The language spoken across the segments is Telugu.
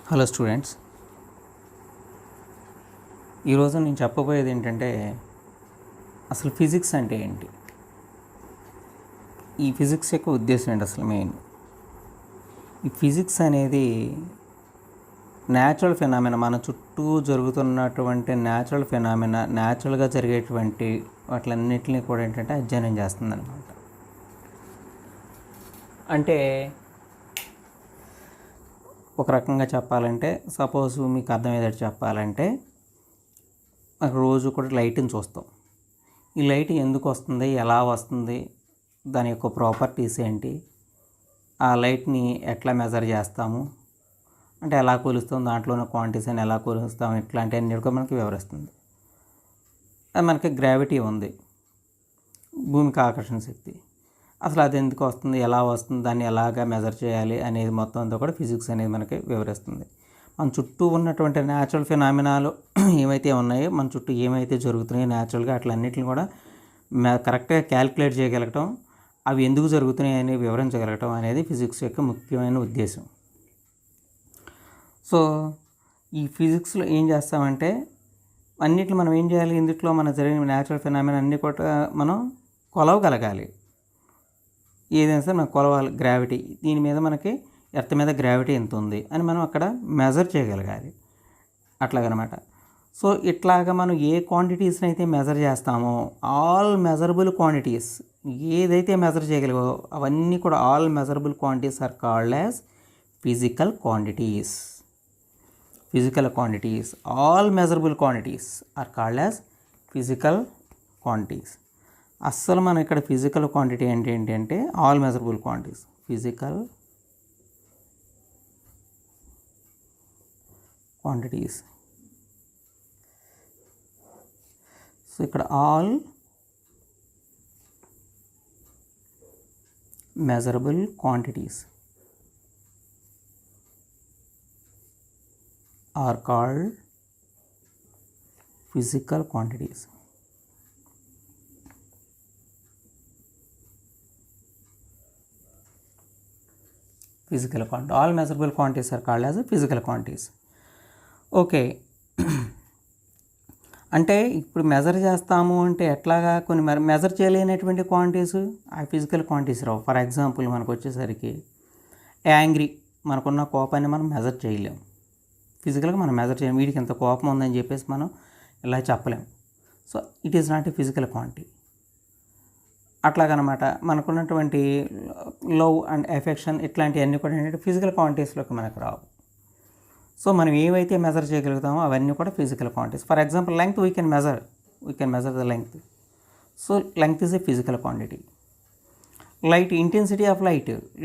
హలో స్టూడెంట్స్, ఈరోజు నేను చెప్పబోయేది ఏంటంటే అసలు ఫిజిక్స్ అంటే ఏంటి, ఈ ఫిజిక్స్ యొక్క ఉద్దేశం ఏంటి. అసలు మెయిన్ ఈ ఫిజిక్స్ అనేది న్యాచురల్ ఫెనామినా, మన చుట్టూ జరుగుతున్నటువంటి న్యాచురల్ ఫెనామినా, న్యాచురల్గా జరిగేటువంటి వాటిలన్నింటినీ కూడా ఏంటంటే అధ్యయనం చేస్తుందన్నమాట. అంటే ఒక రకంగా చెప్పాలంటే, సపోజ్ మీకు అర్థమయ్యేటట్టు చెప్పాలంటే, రోజు కూడా లైట్ని చూస్తాం. ఈ లైట్ ఎందుకు వస్తుంది, ఎలా వస్తుంది, దాని యొక్క ప్రాపర్టీస్ ఏంటి, ఆ లైట్ని ఎట్లా మెజర్ చేస్తాము, అంటే ఎలా కొలుస్తాం, దాంట్లోనే క్వాంటిటీస్ అని ఎలా కొలుస్తాం, ఇట్లాంటివన్నీ కూడా మనకి వివరిస్తుంది. అది మనకి గ్రావిటీ ఉంది, భూమికి ఆకర్షణ శక్తి. అసలు అది ఎందుకు వస్తుంది, ఎలా వస్తుంది, దాన్ని ఎలాగా మెజర్ చేయాలి అనేది మొత్తం అంతా కూడా ఫిజిక్స్ అనేది మనకి వివరిస్తుంది. మన చుట్టూ ఉన్నటువంటి న్యాచురల్ ఫినామినాలు ఏమైతే ఉన్నాయో, మన చుట్టూ ఏమైతే జరుగుతున్నాయో న్యాచురల్గా, అట్లన్నింటిని కూడా కరెక్ట్గా క్యాలిక్యులేట్ చేయగలగటం, అవి ఎందుకు జరుగుతున్నాయి అని వివరించగలగటం అనేది ఫిజిక్స్ యొక్క ముఖ్యమైన ఉద్దేశం. సో ఈ ఫిజిక్స్లో ఏం చేస్తామంటే, అన్నిట్లో మనం ఏం చేయాలి, ఇందులో మన జరిగిన న్యాచురల్ ఫినామినా అన్నీ కూడా మనం కొలవగలగాలి. ఏదైనా సరే మనం కొలవాలి. గ్రావిటీ, దీని మీద మనకి ఎర్త్ మీద గ్రావిటీ ఎంత ఉంది అని మనం అక్కడ మెజర్ చేయగలగాలి, అట్లాగనమాట. సో ఇట్లాగా మనం ఏ క్వాంటిటీస్ని అయితే మెజర్ చేస్తామో, ఆల్ మెజరబుల్ క్వాంటిటీస్ ఏదైతే మెజర్ చేయగలిగో అవన్నీ కూడా all measurable quantities are called as physical quantities. Physical quantities, all measurable quantities are called as physical quantities. అస్సలు మనం ఇక్కడ ఫిజికల్ క్వాంటిటీ అంటే ఏంటంటే all measurable quantities, physical quantities. So ఇక్కడ all measurable quantities are called physical quantities. Physical quantity, all measurable quantities are called as physical quantities. Okay, అంటే ఇప్పుడు మెజర్ చేస్తాము అంటే ఎట్లాగా, కొన్ని మెజర్ చేయలేనటువంటి క్వాంటిటీస్ ఆ physical quantities Rao. For example మనకు వచ్చేసరికి యాంగ్రీ, మనకున్న కోపాన్ని మనం మెజర్ చేయలేము, ఫిజికల్గా మనం మెజర్ చేయలేము. వీడికి ఎంత కోపం ఉందని చెప్పేసి మనం ఇలా చెప్పలేము. So it is not a physical quantity. అట్లాగనమాట మనకున్నటువంటి లవ్ అండ్ ఎఫెక్షన్ ఇట్లాంటివన్నీ కూడా ఏంటంటే ఫిజికల్ క్వాంటిటీస్లోకి మనకు రావు. సో మనం ఏవైతే మెజర్ చేయగలుగుతామో అవన్నీ కూడా physical quantities. For example length we can measure the length. So length is a physical quantity. Light, intensity of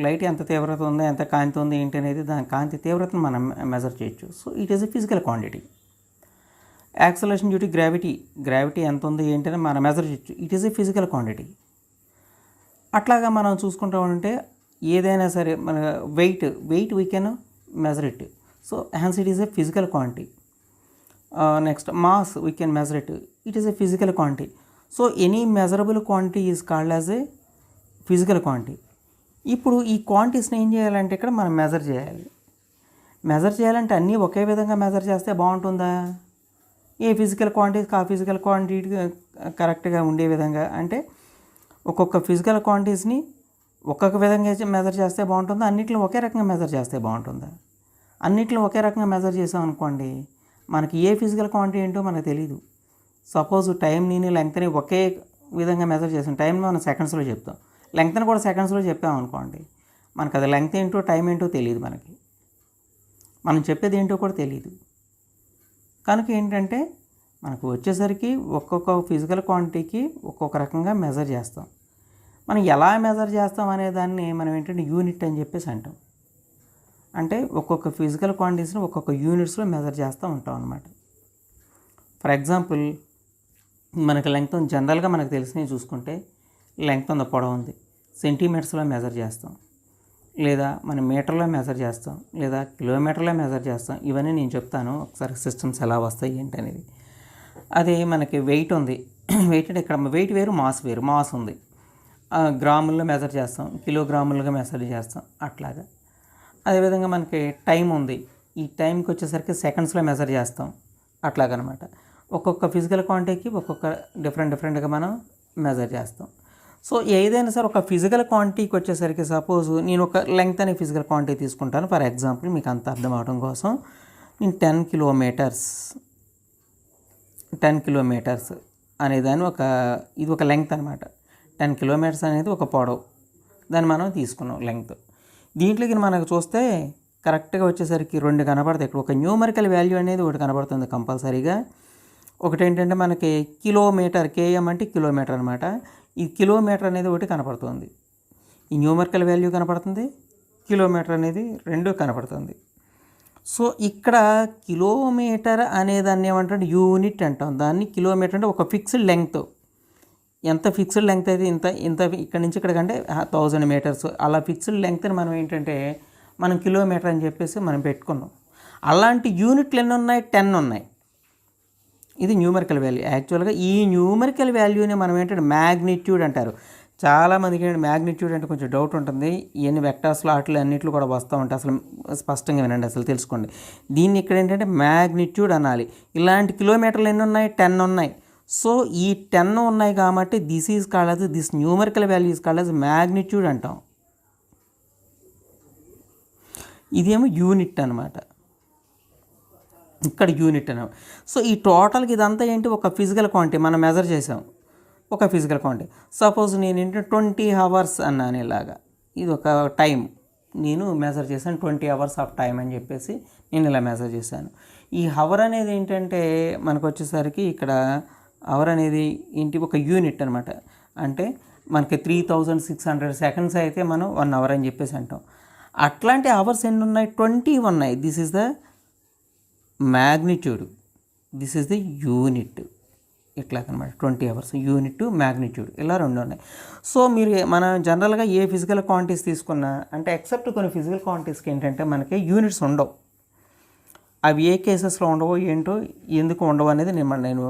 light ఎంత తీవ్రత ఉందో, ఎంత కాంతి ఉంది ఏంటి అనేది, దాని కాంతి తీవ్రతను మనం మెజర్ చేయొచ్చు. So it is a physical quantity. Acceleration due to gravity ఎంత ఉంది ఏంటి అని మనం మెజర్ చేయొచ్చు. It is a physical quantity. అట్లాగా మనం చూసుకుంటూ ఉంటే ఏదైనా సరే మన weight we can measure it. So hence it is a physical quantity. Next mass we can measure it. It is a physical quantity. So any measurable quantity is called as a physical quantity. ఇప్పుడు ఈ క్వాంటిటీస్ని ఏం చేయాలంటే ఇక్కడ మనం మెజర్ చేయాలి. మెజర్ చేయాలంటే అన్నీ ఒకే విధంగా మెజర్ చేస్తే బాగుంటుందా? ఏ ఫిజికల్ క్వాంటిటీకి ఆ ఫిజికల్ క్వాంటిటీ కరెక్ట్గా ఉండే విధంగా, అంటే ఒక్కొక్క ఫిజికల్ క్వాంటిటీస్ని ఒక్కొక్క విధంగా మెజర్ చేస్తే బాగుంటుందా, అన్నింటిని ఒకే రకంగా మెజర్ చేస్తే బాగుంటుందా? అన్నింటిని ఒకే రకంగా మెజర్ చేసాం అనుకోండి, మనకి ఏ ఫిజికల్ క్వాంటిటీ ఏంటో మనకు తెలియదు. సపోజ్ టైంని, లెంగ్త్ని ఒకే విధంగా మెజర్ చేసాం. టైంని మనం సెకండ్స్లో చెప్తాం, లెంగ్త్ని కూడా సెకండ్స్లో చెప్పాం అనుకోండి, మనకు అది లెంగ్త్ ఏంటో టైం ఏంటో తెలియదు, మనం చెప్పేది ఏంటో కూడా తెలియదు. కనుక ఏంటంటే మనకు వచ్చేసరికి ఒక్కొక్క ఫిజికల్ క్వాంటిటీకి ఒక్కొక్క రకంగా మెజర్ చేస్తాం. మనం ఎలా మెజర్ చేస్తాం అనే దాన్ని మనం ఏంటంటే యూనిట్ అని చెప్పేసి అంటాం. అంటే ఒక్కొక్క ఫిజికల్ క్వాంటిటీస్ని ఒక్కొక్క యూనిట్స్లో మెజర్ చేస్తూ ఉంటాం అన్నమాట. ఫర్ ఎగ్జాంపుల్ మనకి లెంగ్త్ జనరల్గా మనకు తెలిసినవి చూసుకుంటే, లెంగ్త్ ఉంది, పొడవు ఉంది, సెంటీమీటర్స్లో మెజర్ చేస్తాం, లేదా మనం మీటర్లో మెజర్ చేస్తాం, లేదా కిలోమీటర్లో మెజర్ చేస్తాం. ఇవన్నీ నేను చెప్తాను ఒకసారి సిస్టమ్స్ ఎలా వస్తాయి ఏంటి అనేది. అదే మనకి వెయిట్ ఉంది, వెయిట్ అంటే ఇక్కడ వెయిట్ వేరు, మాస్ ఉంది, గ్రాముల్లో మెజర్ చేస్తాం, కిలోగ్రాములుగా మెజర్ చేస్తాం, అట్లాగా. అదేవిధంగా మనకి టైం ఉంది, ఈ టైంకి వచ్చేసరికి సెకండ్స్లో మెజర్ చేస్తాం, అట్లాగనమాట. ఒక్కొక్క ఫిజికల్ క్వాంటిటీకి ఒక్కొక్క డిఫరెంట్గా మనం మెజర్ చేస్తాం. సో ఏదైనా సరే ఒక ఫిజికల్ క్వాంటిటీకి వచ్చేసరికి సపోజ్ నేను ఒక లెంగ్త్ అనే ఫిజికల్ క్వాంటిటీ తీసుకుంటాను. ఫర్ ఎగ్జాంపుల్ మీకు అంత అర్థం అవడం కోసం నేను 10 కిలోమీటర్స్ అనేదాన్ని ఇది ఒక లెంగ్త్ అనమాట. 10 కిలోమీటర్స్ అనేది ఒక పొడవు, దాన్ని మనం తీసుకున్నాం లెంగ్త్. దీంట్లోకి మనకు చూస్తే కరెక్ట్గా వచ్చేసరికి 2 కనబడతాయి. ఇక్కడ ఒక న్యూమరికల్ వాల్యూ అనేది ఒకటి కనబడుతుంది కంపల్సరీగా. ఒకటి ఏంటంటే మనకి కిలోమీటర్, కేఎం అంటే కిలోమీటర్ అనమాట. ఈ కిలోమీటర్ అనేది ఒకటి కనపడుతుంది, ఈ న్యూమరికల్ వాల్యూ కనపడుతుంది, కిలోమీటర్ అనేది 2 కనపడుతుంది. సో ఇక్కడ కిలోమీటర్ అనేదాన్ని ఏమంటే యూనిట్ అంటాం. దాన్ని కిలోమీటర్ అంటే ఒక ఫిక్స్డ్ లెంగ్త్, ఎంత ఫిక్స్డ్ లెంగ్త్ అయితే ఇంత ఇక్కడ నుంచి ఇక్కడికంటే 1000 మీటర్స్, అలా ఫిక్స్డ్ లెంగ్త్ని మనం ఏంటంటే మనం కిలోమీటర్ అని చెప్పేసి మనం పెట్టుకున్నాం. అలాంటి యూనిట్లు ఎన్ని ఉన్నాయి? 10 ఉన్నాయి. ఇది న్యూమరికల్ వాల్యూ. యాక్చువల్గా ఈ న్యూమరికల్ వాల్యూని మనం ఏంటంటే మ్యాగ్నిట్యూడ్ అంటారు. చాలామందికి ఏంటంటే మ్యాగ్నిట్యూడ్ అంటే కొంచెం డౌట్ ఉంటుంది. ఇవన్నీ వెక్టార్స్లో అట్లు అన్నిట్లు కూడా వస్తూ ఉంటాయి. అసలు స్పష్టంగా వినండి, అసలు తెలుసుకోండి. దీన్ని ఇక్కడ ఏంటంటే మ్యాగ్నిట్యూడ్ అనాలి. ఇలాంటి కిలోమీటర్లు ఎన్ని ఉన్నాయి? 10 ఉన్నాయి. సో ఈ 10 ఉన్నాయి కాబట్టి this numerical value is called as magnitude అంటాం. ఇదేమో యూనిట్ అనమాట, ఇక్కడ యూనిట్ అనమాట. సో ఈ టోటల్కి ఇదంతా ఏంటి? ఒక ఫిజికల్ క్వాంటిటీ మనం మెజర్ చేసాం, ఒక ఫిజికల్ క్వాంటిటీ. సపోజ్ నేను ఏంటంటే 20 అవర్స్ అన్నాను ఇలాగా, ఇది ఒక టైం నేను మెజర్ చేశాను. 20 అవర్స్ ఆఫ్ టైం అని చెప్పేసి నేను ఇలా మెజర్ చేశాను. ఈ హవర్ అనేది ఏంటంటే మనకు వచ్చేసరికి ఇక్కడ అవర్ అనేది ఏంటి? ఒక యూనిట్ అనమాట. అంటే మనకి 3600 సెకండ్స్ అయితే మనం 1 అవర్ అని చెప్పేసి అంటాం. అట్లాంటి అవర్స్ ఎన్ని ఉన్నాయి? 20 ఉన్నాయి. This is the magnitude, this is the unit. ఇట్లాగనమాట 20 అవర్స్ యూనిట్, మ్యాగ్నిట్యూడ్, ఇలా 2 ఉన్నాయి. సో మీరు మన జనరల్గా ఏ ఫిజికల్ క్వాంటిటీస్ తీసుకున్నా అంటే ఎక్సెప్ట్ కొన్ని ఫిజికల్ క్వాంటిటీస్కి ఏంటంటే మనకి యూనిట్స్ ఉండవు. అవి ఏ కేసెస్లో ఉండవో ఏంటో, ఎందుకు ఉండవు అనేది నేను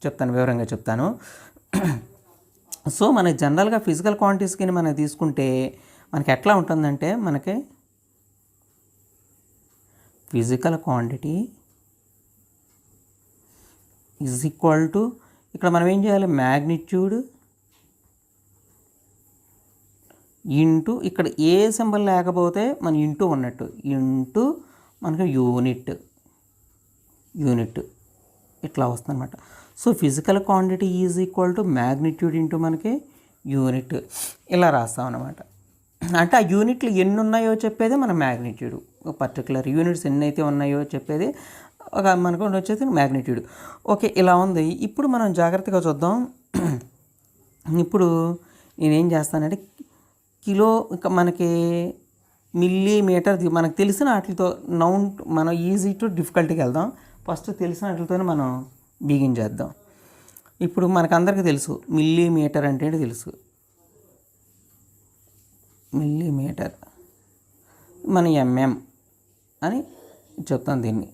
చెప్తాను, వివరంగా చెప్తాను. సో మనకి జనరల్గా ఫిజికల్ క్వాంటిటీస్కి మనం తీసుకుంటే మనకి ఎట్లా ఉంటుందంటే మనకి physical quantity is equal to, ఇక్కడ మనం ఏం చేయాలి? మ్యాగ్నిట్యూడ్ ఇంటూ, ఇక్కడ ఏ సింబల్ లేకపోతే మన ఇంటూ ఉన్నట్టు, ఇంటూ మనకి యూనిట్ ఇట్లా వస్తుంది అనమాట. So physical quantity is equal to magnitude into మనకి యూనిట్, ఇలా రాస్తాం అనమాట. అంటే ఆ యూనిట్లు ఎన్ని ఉన్నాయో చెప్పేది మన మ్యాగ్నిట్యూడ్. పర్టికులర్ యూనిట్స్ ఎన్ని అయితే ఉన్నాయో చెప్పేది ఒక మనకు వచ్చేది మ్యాగ్నిట్యూడ్. ఓకే, ఇలా ఉంది. ఇప్పుడు మనం జాగ్రత్తగా చూద్దాం. ఇప్పుడు నేనేం చేస్తానంటే మనకి మిల్లీమీటర్ మనకు తెలిసిన వాటితో మనం ఈజీ టు డిఫికల్టీకి వెళ్దాం. ఫస్ట్ తెలిసిన వాటితోనే మనం బిగిన్ చేద్దాం. ఇప్పుడు మనకందరికీ తెలుసు మిల్లీమీటర్ అంటే తెలుసు. మిల్లీమీటర్ మన ఎంఎం అని చెప్తాం. దీన్ని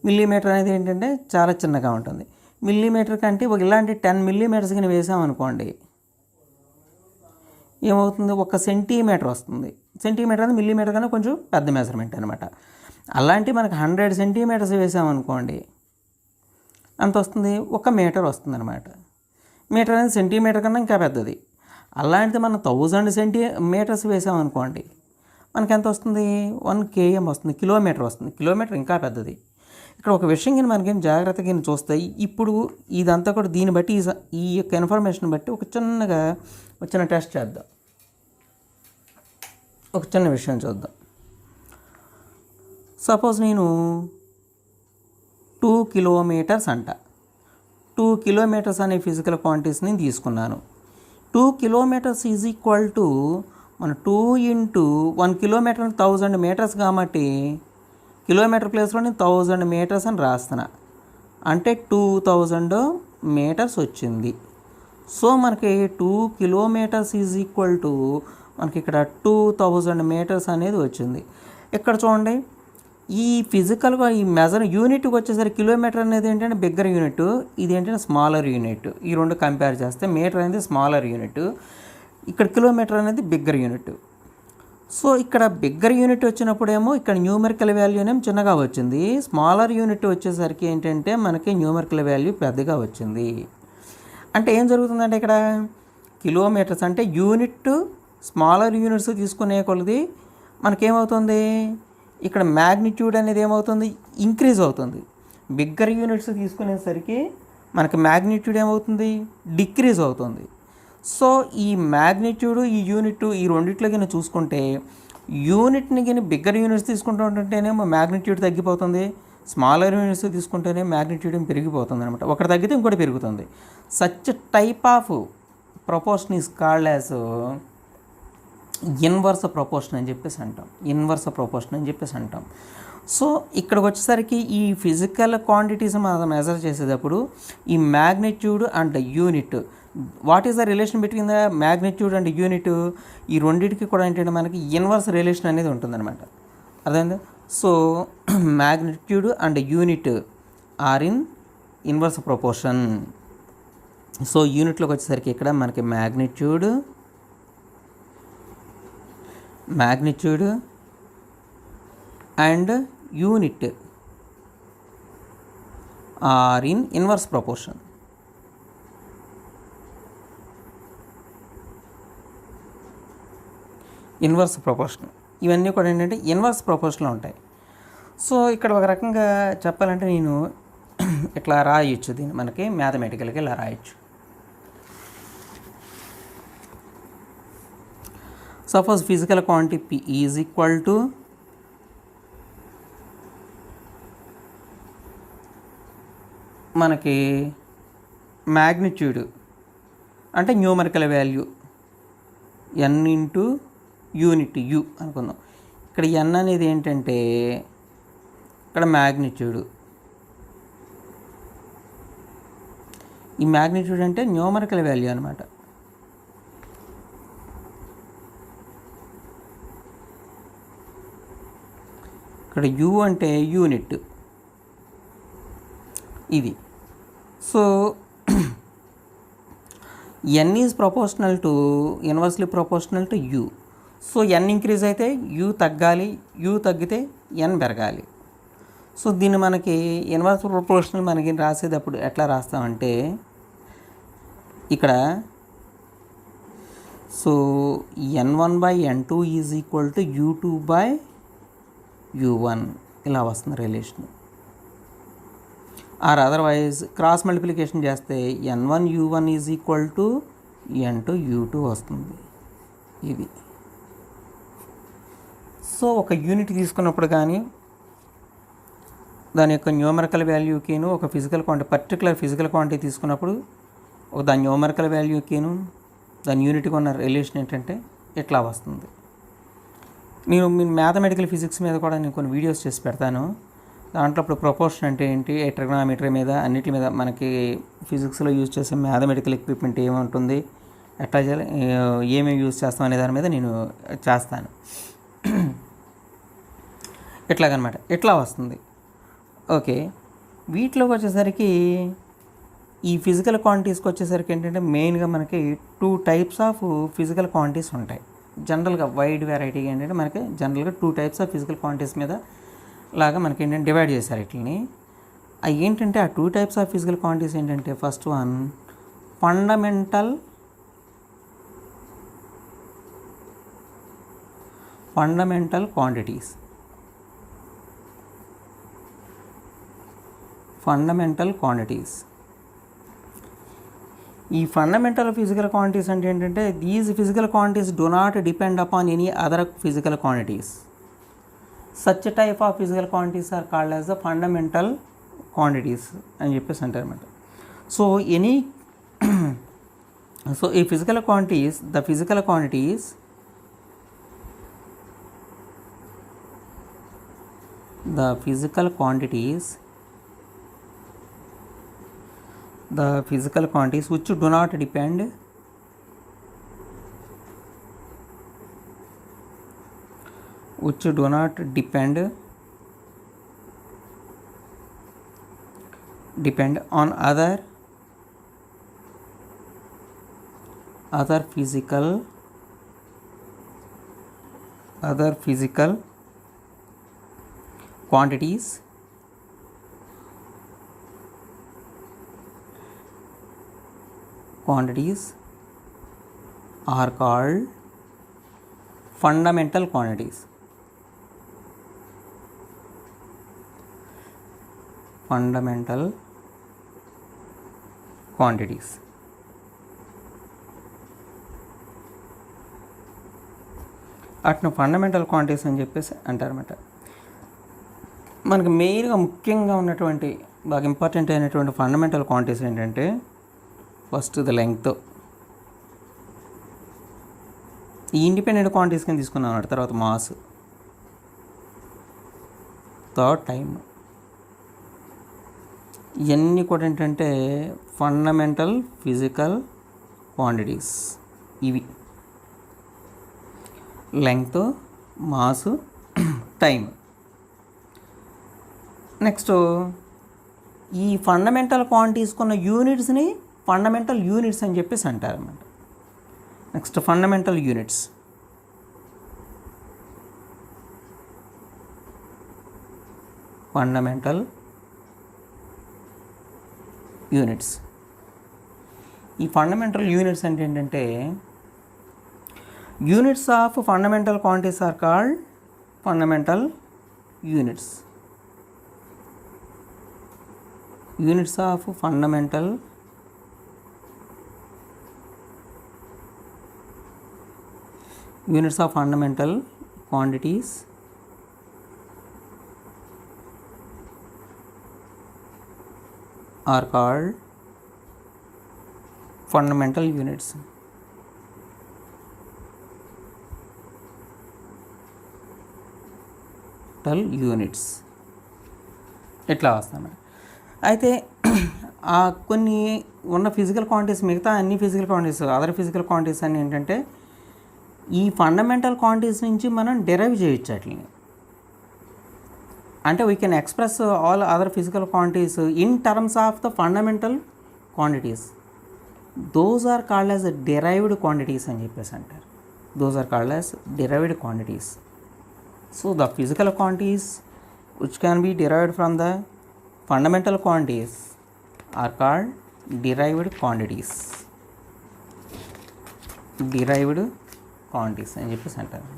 మిల్లీమీటర్ అనేది ఏంటంటే చాలా చిన్నగా ఉంటుంది. మిల్లీమీటర్ కంటే ఇలాంటి 10 మిల్లీమీటర్స్ కానీ వేసామనుకోండి ఏమవుతుంది? 1 సెంటీమీటర్ వస్తుంది. సెంటీమీటర్ అనేది మిల్లీమీటర్ కన్నా కొంచెం పెద్ద మెజర్మెంట్ అనమాట. అలాంటి మనకు 100 సెంటీమీటర్స్ వేసామనుకోండి అంత వస్తుంది, 1 మీటర్ వస్తుంది అనమాట. మీటర్ అనేది సెంటీమీటర్ కన్నా ఇంకా పెద్దది. అలాంటిది మనం 1000 సెంటీమీటర్స్ వేసామనుకోండి మనకి ఎంత వస్తుంది? 1 km వస్తుంది, కిలోమీటర్ వస్తుంది. కిలోమీటర్ ఇంకా పెద్దది. ఇక్కడ ఒక విషయం కానీ మనకేం జాగ్రత్తగా చూస్తే ఇప్పుడు ఇదంతా కూడా దీన్ని బట్టి ఈ యొక్క ఇన్ఫర్మేషన్ బట్టి ఒక చిన్న టెస్ట్ చేద్దాం. ఒక చిన్న విషయం చూద్దాం. సపోజ్ నేను 2 కిలోమీటర్స్ అంట. 2 కిలోమీటర్స్ అనే ఫిజికల్ క్వాంటిటీస్ని తీసుకున్నాను. 2 కిలోమీటర్స్ ఈజ్ ఈక్వల్ టు మన 2 ఇంటూ 1 కిలోమీటర్ 1000 మీటర్స్ కాబట్టి కిలోమీటర్ ప్లేస్లో నేను 1000 మీటర్స్ అని రాస్తున్నా. అంటే 2000 మీటర్స్ వచ్చింది. సో మనకి 2 కిలోమీటర్స్ ఈజ్ ఈక్వల్ టు మనకి ఇక్కడ 2000 మీటర్స్ అనేది వచ్చింది. ఇక్కడ చూడండి, ఈ ఫిజికల్గా ఈ యూనిట్కి వచ్చేసరికి కిలోమీటర్ అనేది ఏంటంటే బిగ్గర్ యూనిట్, ఇది ఏంటంటే స్మాలర్ యూనిట్. ఈ 2 కంపేర్ చేస్తే మీటర్ అనేది స్మాలర్ యూనిట్, ఇక్కడ కిలోమీటర్ అనేది బిగ్గర్ యూనిట్. సో ఇక్కడ బిగ్గర్ యూనిట్ వచ్చినప్పుడేమో ఇక్కడ న్యూమెరికల్ వాల్యూ ఏమో చిన్నగా వచ్చింది, స్మాలర్ యూనిట్ వచ్చేసరికి ఏంటంటే మనకి న్యూమెరికల్ వాల్యూ పెద్దగా వచ్చింది. అంటే ఏం జరుగుతుందంటే ఇక్కడ కిలోమీటర్స్ అంటే యూనిట్ స్మాలర్ యూనిట్స్ తీసుకునే కొలది మనకేమవుతుంది, ఇక్కడ మ్యాగ్నిట్యూడ్ అనేది ఏమవుతుంది, ఇంక్రీజ్ అవుతుంది. బిగ్గర్ యూనిట్స్ తీసుకునేసరికి మనకి మ్యాగ్నిట్యూడ్ ఏమవుతుంది, డిక్రీజ్ అవుతుంది. సో ఈ మ్యాగ్నిట్యూడ్ ఈ యూనిట్ ఈ రెండిట్లో కింద చూసుకుంటే యూనిట్ని కింద బిగ్గర్ యూనిట్స్ తీసుకుంటుంటేనేమో మ్యాగ్నిట్యూడ్ తగ్గిపోతుంది, స్మాలర్ యూనిట్స్ తీసుకుంటేనే మ్యాగ్నిట్యూడ్ పెరిగిపోతుంది అనమాట. ఒకటి తగ్గితే ఇంకోటి పెరుగుతుంది. Such type of proportion is called as inverse proportion అని చెప్పేసి అంటాం. ఇన్వర్స్ ప్రపోర్షన్ అని చెప్పేసి అంటాం. సో ఇక్కడికి వచ్చేసరికి ఈ ఫిజికల్ క్వాంటిటీస్ మనం మెజర్ చేసేటప్పుడు ఈ magnitude and unit, what is the relation between the magnitude and unit, ఈ రెండింటికి కూడా ఏంటంటే మనకి ఇన్వర్స్ రిలేషన్ అనేది ఉంటుందన్నమాట. అర్థమైందా? So magnitude and unit are in inverse proportion. So యూనిట్లోకి వచ్చేసరికి ఇక్కడ మనకి magnitude and unit are in inverse proportion. Inverse proportion ఇవన్నీ కూడా ఏంటంటే ఇన్వర్స్ ప్రపోర్షన్లో ఉంటాయి. సో ఇక్కడ ఒక రకంగా చెప్పాలంటే నేను ఇట్లా రాయొచ్చు, దీన్ని మనకి మ్యాథమెటికల్గా ఇలా రాయొచ్చు. Suppose physical quantity P is equal to మనకి మ్యాగ్నిట్యూడ్ అంటే numerical value n into unit u అనుకుందాం. ఇక్కడ n అనేది ఏంటంటే ఇక్కడ మ్యాగ్నిట్యూడ్, ఈ మ్యాగ్నిట్యూడ్ అంటే న్యూమరికల్ వాల్యూ అనమాట. ఇక్కడ u అంటే యూనిట్ ఇది. So n is proportional to inversely proportional to u. So n increase అయితే u తగ్గాలి, u తగ్గితే n పెరగాలి. సో దీన్ని మనకి ఇన్వర్స్ ప్రపోర్షనల్ మనకి రాసేటప్పుడు ఎట్లా రాస్తామంటే ఇక్కడ so n1/n2 is equal to u2/u1 ఇలా వస్తుంది relation. Or otherwise cross multiplication చేస్తే n1u1 is equal to n2u2 వస్తుంది ఇది. సో ఒక యూనిట్ తీసుకున్నప్పుడు కానీ దాని యొక్క న్యూమరికల్ వాల్యూకిను ఒక physical quantity particular physical quantity తీసుకున్నప్పుడు దాని న్యూమరికల్ వాల్యూకిను దాని యూనిట్కి ఉన్న రిలేషన్ ఏంటంటే ఇట్లా వస్తుంది. నేను మ్యాథమెటికల్ ఫిజిక్స్ మీద కూడా నేను కొన్ని వీడియోస్ చేసి పెడతాను. దాంట్లో ఇప్పుడు ప్రపోర్షన్ అంటే ఏంటి, ట్రిగ్నామెట్రీ మీద అన్నిటి మీద మనకి ఫిజిక్స్లో యూజ్ చేసే మ్యాథమెటికల్ ఎక్విప్మెంట్ ఏముంటుంది, ఎట్లా చేయాలి, ఏమేమి యూజ్ చేస్తాం అనే దాని మీద నేను చేస్తాను. ఇట్లాగనమాట ఇట్లా వస్తుంది. ఓకే, వీటిలోకి వచ్చేసరికి ఈ ఫిజికల్ క్వాంటిటీస్కి వచ్చేసరికి ఏంటంటే మెయిన్గా మనకి 2 టైప్స్ ఆఫ్ ఫిజికల్ క్వాంటిటీస్ ఉంటాయి. జనరల్గా వైడ్ వెరైటీగా ఏంటంటే మనకి జనరల్గా 2 టైప్స్ ఆఫ్ ఫిజికల్ క్వాంటిటీస్ మీద లాగా మనకి ఏంటంటే డివైడ్ చేశారు వీటిని. అవి ఏంటంటే ఆ 2 టైప్స్ ఆఫ్ ఫిజికల్ క్వాంటిటీస్ ఏంటంటే ఫస్ట్ వన్ ఫండమెంటల్ క్వాంటిటీస్. ఈ ఫండమెంటల్ ఫిజికల్ క్వాంటిటీస్ అంటే ఏంటంటే these physical quantities do not depend upon any other physical quantities. Such type of physical quantities are called as the fundamental quantities అని చెప్పేసి అంటారు అనమాట. సో ఈ physical quantities the physical quantities which do not depend on other physical other physical quantities are called fundamental quantities. Fundamental quantities. అట్ను ఫండమెంటల్ క్వాంటిటీస్ అని చెప్పేసి అంటారన్నమాట. మనకు మెయిన్గా ముఖ్యంగా ఉన్నటువంటి బాగా ఇంపార్టెంట్ అయినటువంటి ఫండమెంటల్ క్వాంటిటీస్ ఏంటంటే ఫస్ట్ ద లెంగ్త్, ఈ ఇండిపెండెంట్ క్వాంటిటీస్ కింద తీసుకున్నాం అన్నమాట. తర్వాత మాస్, థర్డ్ టైం. ఇవన్నీ కూడా ఏంటంటే ఫండమెంటల్ ఫిజికల్ క్వాంటిటీస్. ఇవి లెంగ్త్, మాస్, టైం. నెక్స్ట్ ఈ ఫండమెంటల్ క్వాంటిటీస్ కొన్న యూనిట్స్ని ఫండమెంటల్ యూనిట్స్ అని చెప్పేసి అంటారన్నమాట. Next fundamental units. Fundamental units. ఈ ఫండమెంటల్ యూనిట్స్ అంటే ఏంటంటే units of fundamental quantities are called fundamental units. Units of fundamental quantities are called fundamental units. ఇట్లా వస్తాను. అయితే ఆ కొన్ని ఉన్న ఫిజికల్ క్వాంటిటీస్, మిగతా అన్ని physical quantities, other physical quantities అని ఏంటంటే ఈ ఫండమెంటల్ క్వాంటిటీస్ నుంచి మనం డెరైవ్ చేయొచ్చు వాటిని. అంటే we can express all other physical quantities in terms of the fundamental quantities. Those are called as derived quantities అని చెప్పేసి అంటారు. Those are called as derived quantities. So the physical quantities which can be derived from the fundamental quantities are called derived quantities. derived quantities అని చెప్పేసి అంటారు.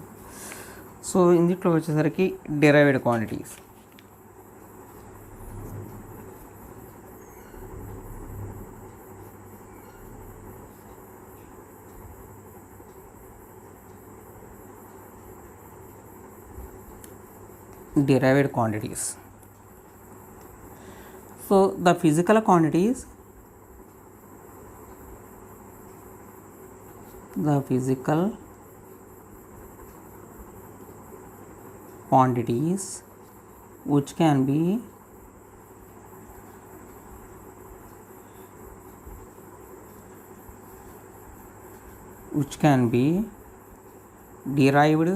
సో ఇందులో వచ్చేసరికి derived quantities. derived quantities. So the physical quantities, which can be derived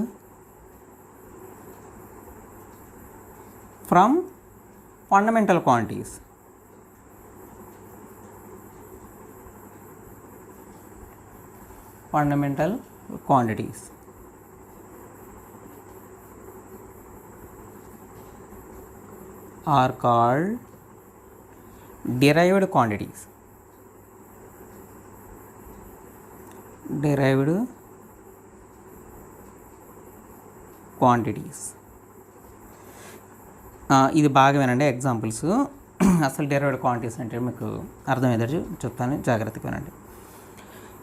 from fundamental quantities. Fundamental quantities are called derived quantities. Derived quantities. ఇది బాగా వినండి ఎగ్జాంపుల్స్. అసలు డెరైవ్డ్ క్వాంటిటీస్ అంటే మీకు అర్థమయ్యేటట్టు చెప్తాను, జాగ్రత్తగా వినండి.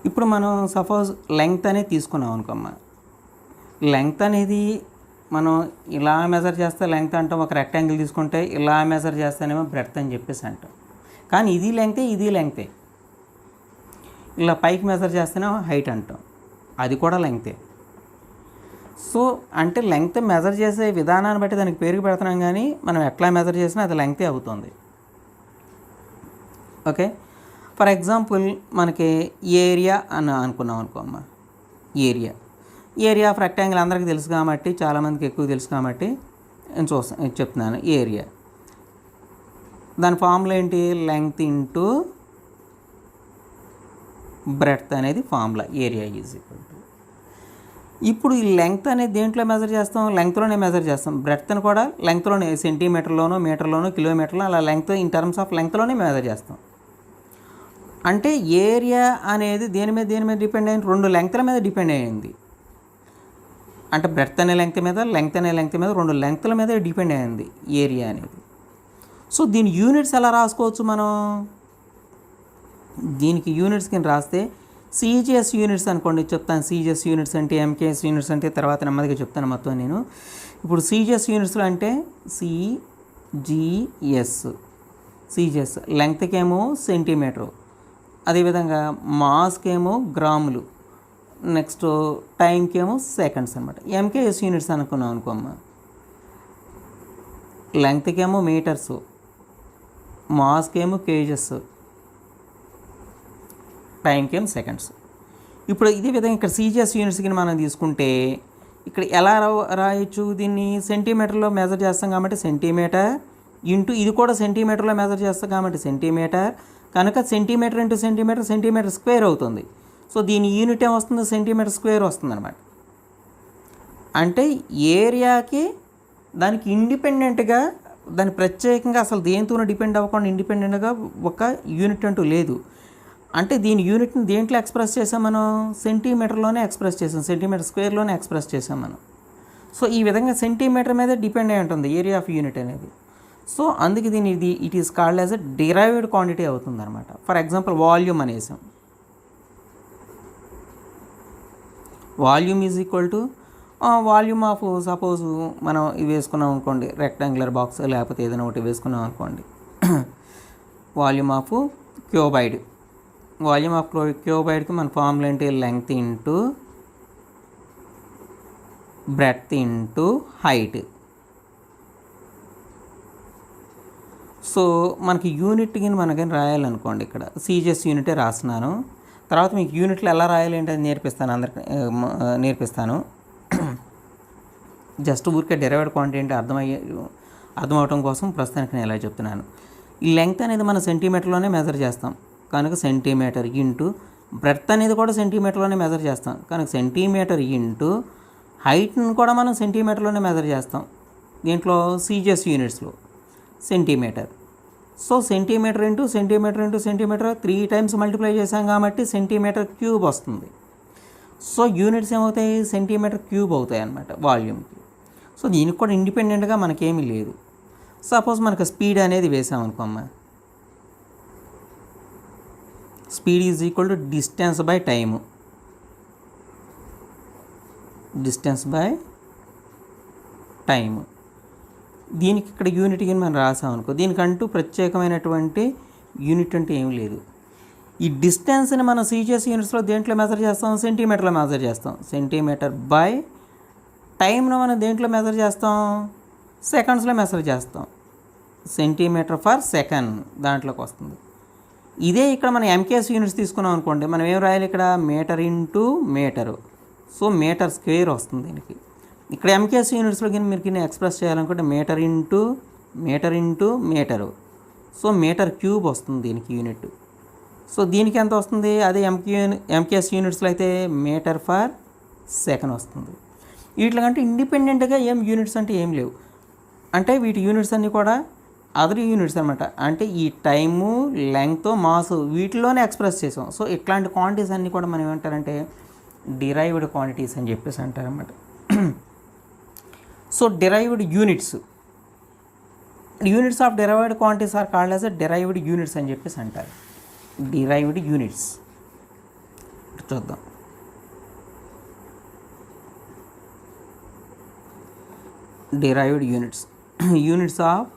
ఇప్పుడు మనం సపోజ్ లెంగ్త్ అనేది తీసుకున్నాం అనుకోమ్మా. లెంగ్త్ అనేది మనం ఇలా మెజర్ చేస్తే లెంగ్త్ అంటాం, ఒక రెక్టాంగిల్ తీసుకుంటే ఇలా మెజర్ చేస్తేనేమో బ్రెడ్త్ అని చెప్పేసి అంటాం. కానీ ఇది లెంగ్తే. ఇలా పైకి మెజర్ చేస్తేనేమో హైట్ అంటాం, అది కూడా లెంగ్తే. సో అంటే లెంగ్త్ మెజర్ చేసే విధానాన్ని బట్టి దానికి పేరు పెడుతున్నాం, కానీ మనం ఎట్లా మెజర్ చేసినా అది లెంగ్తే అవుతుంది. ఓకే, ఫర్ ఎగ్జాంపుల్ మనకి ఏరియా అని అనుకున్నాం అనుకోమ్మ. ఏరియా ఆఫ్ రెక్టాంగిల్ అందరికీ తెలుసు కాబట్టి, చాలామందికి ఎక్కువ తెలుసు కాబట్టి నేను చెప్తున్నాను. ఏరియా దాని ఫార్ములా ఏంటి? లెంగ్త్ ఇంటూ బ్రెడ్త్ అనేది formula. Area is equal to ఇప్పుడు ఈ లెంగ్త్ అనేది దేంట్లో మెజర్ చేస్తాం, లెంగ్త్లోనే మెజర్ చేస్తాం. బ్రెడ్త్ని కూడా లెంగ్త్లోనే, సెంటీమీటర్లోనో మీటర్లోనో కిలోమీటర్లో అలా లెంగ్త్ ఇన్ టర్మ్స్ ఆఫ్ లెంగ్త్లోనే మెజర్ చేస్తాం. అంటే ఏరియా అనేది దేని మీద డిపెండ్ అయింది, 2 లెంగ్త్ల మీద డిపెండ్ అయ్యింది. అంటే బ్రెడ్త్ అనే లెంగ్త్ మీద, లెంగ్త్ అనే లెంగ్త్ మీద 2 లెంగ్త్ల మీద డిపెండ్ అయింది ఏరియా అనేది. సో దీని యూనిట్స్ ఎలా రాసుకోవచ్చు మనం, దీనికి యూనిట్స్ కింద రాస్తే సిజిఎస్ యూనిట్స్ అనుకోండి, చెప్తాను. సిజిఎస్ యూనిట్స్ అంటే, ఎంకేఎస్ యూనిట్స్ అంటే తర్వాత నెమ్మదిగా చెప్తాను మొత్తం నేను. ఇప్పుడు సిజిఎస్ యూనిట్స్లో అంటే సిజిఎస్ లెంగ్త్కి ఏమో సెంటీమీటరు, అదేవిధంగా మాస్కి ఏమో గ్రాములు, నెక్స్ట్ టైంకి ఏమో సెకండ్స్ అనమాట. ఎంకేఎస్ యూనిట్స్ అనుకున్నాం అనుకోమ్మా, లెంగ్త్కి ఏమో మీటర్సు, మాస్కి ఏమో కేజెస్, టైంకి ఏమో సెకండ్స్. ఇప్పుడు ఇదే విధంగా ఇక్కడ సిజిఎస్ యూనిట్స్కి మనం తీసుకుంటే ఇక్కడ ఎలా రాయొచ్చు దీన్ని, సెంటీమీటర్లో మెజర్ చేస్తాం కాబట్టి సెంటీమీటర్ ఇంటూ, ఇది కూడా సెంటీమీటర్లో మెజర్ చేస్తాం కాబట్టి సెంటీమీటర్, కనుక centimetre into centimetre, centimetre square అవుతుంది. సో దీని యూనిట్ ఏమొస్తుంది, సెంటీమీటర్ స్క్వేర్ వస్తుంది అనమాట. అంటే ఏరియాకి దానికి ఇండిపెండెంట్గా, దాని ప్రత్యేకంగా అసలు దేనితోనూ డిపెండ్ అవ్వకుండా ఇండిపెండెంట్గా ఒక యూనిట్ అంటూ లేదు. అంటే దీని యూనిట్ని దేంట్లో ఎక్స్ప్రెస్ చేసాం మనం, సెంటీమీటర్లోనే ఎక్స్ప్రెస్ చేసాం, సెంటీమీటర్ స్క్వేర్లోనే ఎక్స్ప్రెస్ చేసాం మనం. సో ఈ విధంగా సెంటీమీటర్ మీద డిపెండ్ అయి ఉంటుంది ఏరియా ఆఫ్ యూనిట్ అనేది. సో అందుకే దీని it is called as a derived quantity అవుతుంది అనమాట. ఫర్ ఎగ్జాంపుల్ వాల్యూమ్ అనేసాం, volume is equal to volume of, suppose మనం ఇవి వేసుకున్నాం అనుకోండి, రెక్టాంగులర్ బాక్స్ లేకపోతే ఏదైనా ఒకటి వేసుకున్నాం అనుకోండి, volume of cuboid. Volume of క్యూబాయిడ్కి మన ఫార్ములా ఏంటి, length into breadth into height. So మనకి యూనిట్ కింద మనకని రాయాలనుకోండి, ఇక్కడ సిజిఎస్ యూనిటే రాస్తున్నాను. తర్వాత మీకు యూనిట్లు ఎలా రాయాలి ఏంటది నేర్పిస్తాను, అందరికి నేర్పిస్తాను. జస్ట్ ఊరికే డెరైవ్డ్ క్వాంటిటీ అంటే అర్థమవటం కోసం ప్రస్తుతానికి నేను ఎలా చెప్తున్నాను. ఈ లెంగ్త్ అనేది మనం సెంటీమీటర్లోనే మెజర్ చేస్తాం కనుక సెంటీమీటర్ ఇంటూ, బ్రెడ్త్ అనేది కూడా సెంటీమీటర్లోనే మెజర్ చేస్తాం కనుక సెంటీమీటర్ ఇంటూ, హైట్ని కూడా మనం సెంటీమీటర్లోనే మెజర్ చేస్తాం దీంట్లో సిజిఎస్ యూనిట్స్లో centimetre. So centimetre into centimetre into centimetre 3 times multiply చేసాం కాబట్టి సెంటీమీటర్ క్యూబ్ వస్తుంది. సో యూనిట్స్ ఏమవుతాయి, సెంటీమీటర్ క్యూబ్ అవుతాయి అన్నమాట వాల్యూమ్కి. సో దీనికి కూడా ఇండిపెండెంట్గా మనకేమీ లేదు. సపోజ్ మనకు స్పీడ్ అనేది వేసామనుకోమ్మా, speed is equal to distance by time, distance by time. దీనికి ఇక్కడ యూనిట్ కింద మనం రాసామనుకో, దీనికంటూ ప్రత్యేకమైనటువంటి యూనిట్ అంటే ఏం లేదు. ఈ డిస్టెన్స్ని మనం సిజిఎస్ యూనిట్స్లో దేంట్లో మెజర్ చేస్తాం, సెంటీమీటర్లో మెజర్ చేస్తాం. సెంటీమీటర్ బై టైంను మనం దేంట్లో మెజర్ చేస్తాం, సెకండ్స్లో మెజర్ చేస్తాం. సెంటీమీటర్ ఫర్ సెకండ్ దాంట్లోకి వస్తుంది. ఇదే ఇక్కడ మనం ఎంకేఎస్ యూనిట్స్ తీసుకున్నాం అనుకోండి, మనం ఏం రాయాలి ఇక్కడ, metre into metre. So metre square వస్తుంది దీనికి. ఇక్కడ ఎంకేఎస్ యూనిట్స్లో కింద మీరు కింద ఎక్స్ప్రెస్ చేయాలనుకుంటే metre into metre. So metre cube వస్తుంది దీనికి యూనిట్. సో దీనికి ఎంత వస్తుంది, అదే ఎంకేఎస్ యూనిట్స్లో అయితే మీటర్ ఫర్ సెకండ్ వస్తుంది. వీటికంటే ఇండిపెండెంట్గా ఏం యూనిట్స్ అంటే ఏం లేవు. అంటే వీటి యూనిట్స్ అన్నీ కూడా అదర్ యూనిట్స్ అనమాట. అంటే ఈ టైము, లెంగ్త్, మాస్ వీటిలోనే ఎక్స్ప్రెస్ చేసాం. సో ఇట్లాంటి క్వాంటిటీస్ అన్నీ కూడా మనం ఏమంటారంటే డిరైవ్డ్ క్వాంటిటీస్ అని చెప్పేసి అంటారన్నమాట. So derived units of derived quantities are called as derived units అని చెప్పేసి అంటారు. డిరైవ్డ్ యూనిట్స్ చూద్దాం. Derived units of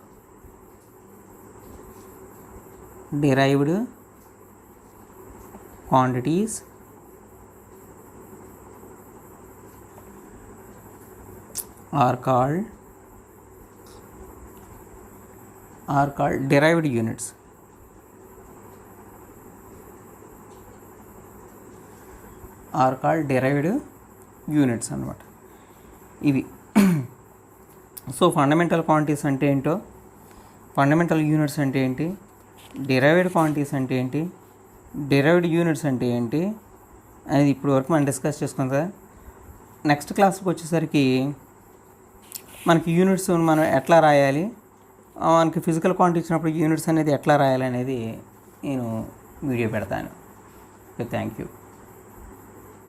derived quantities are called derived units. Are called derived units అన్నమాట ఇవి. సో ఫండమెంటల్ క్వాంటిటీస్ అంటే ఏంటో, ఫండమెంటల్ యూనిట్స్ అంటే ఏంటి, డిరైవ్డ్ క్వాంటిటీస్ అంటే ఏంటి, డిరైవ్డ్ యూనిట్స్ అంటే ఏంటి అనేది ఇప్పుడు వరకు మనం డిస్కస్ చేసుకుందా. నెక్స్ట్ క్లాస్కి వచ్చేసరికి మనకి యూనిట్స్ మనం ఎట్లా రాయాలి, మనకి ఫిజికల్ క్వాంటిటీ ఇచ్చినప్పుడు యూనిట్స్ అనేది ఎట్లా రాయాలి అనేది నేను వీడియో పెడతాను. Okay, thank you.